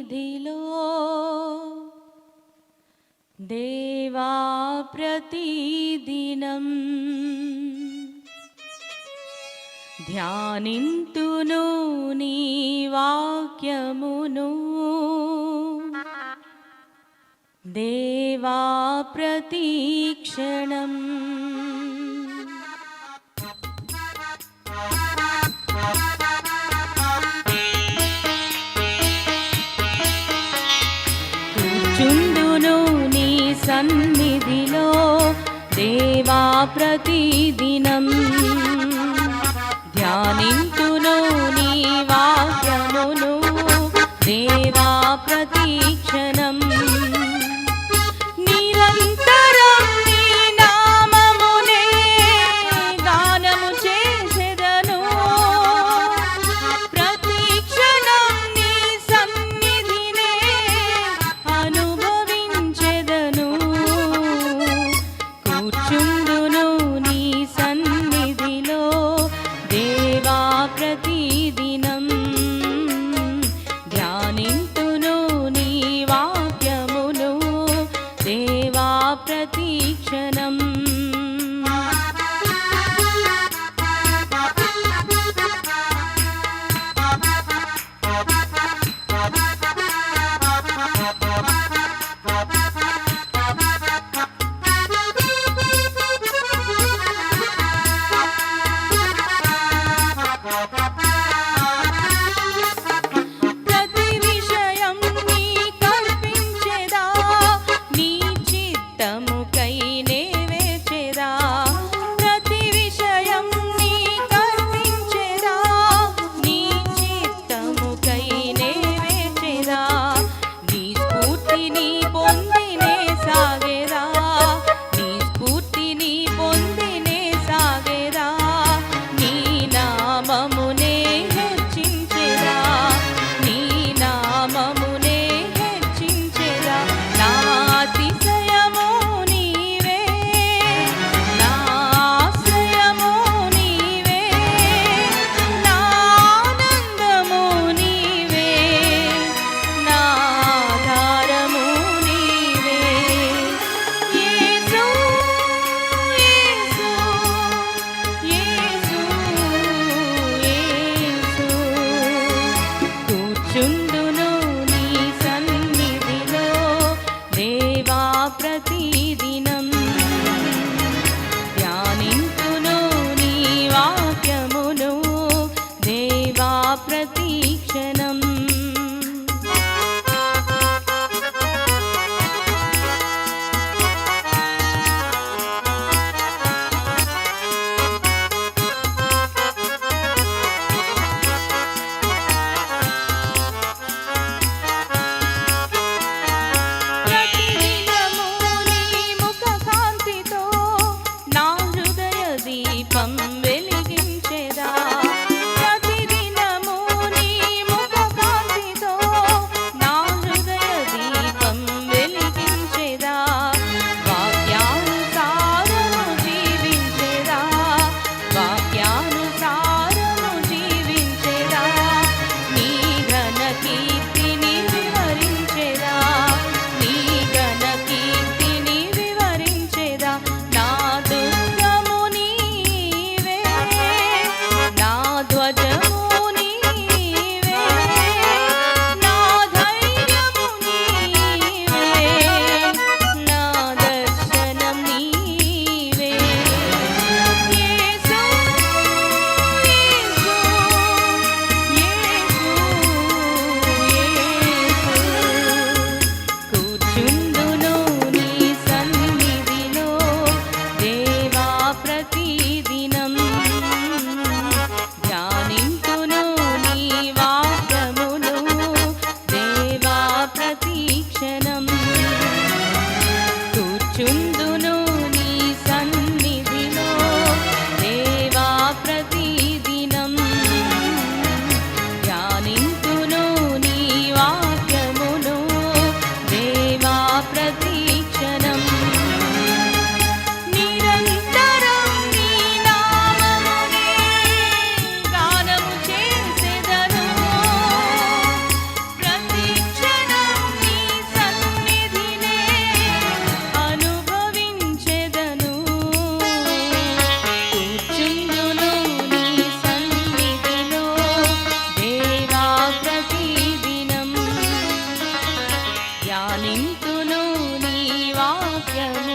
సన్నిధిలో దేవా ప్రతిదినం ధ్యానింతును నీ వాక్యమును దేవా ప్రతిక్షణం కూర్చుందును నీ సన్నిధిలో దేవా ప్రతిదినం ధ్యానింతును నీ వాక్యమును దేవా ప్రతిక్షణం నిరంతరం నీ నామమునే గానము చేసెదను ప్రతిక్షణం నీ సన్నిధినే అనుభవించెదను కూర్చుందును నీ సన్నిధిలో దేవా ప్రతిదినం ధ్యానింతును నీ వాక్యమును దేవా ప్రతిక్షణం ప్రతి విషయం నీ కల్పించెదా నీ చిత్తముకై నే వేచెదా ప్రతి విషయం నీ కల్పించెదా నీ చిత్తముకై నే వేచెదా నీ స్ఫూర్తిని పొందినే సాగెదా నీ స్ఫూర్తిని పొందినే సాగెదా నీ నామమునే హెచ్చించెదా నీ నామమునే హెచ్చించెదా నా అతిశయము నీవే నా ఆశ్రయము నీవే నా ఆనందము నీవే నా ఆధారము నీవే యేసు యేసు యేసు యేసు కూర్చుందును నీ సన్నిధిలో దేవా ప్రతిదినం ధ్యానింతును నీ వాక్యమును దేవా ప్రతిక్షణం ప్రతిదినము నీ వాక్యము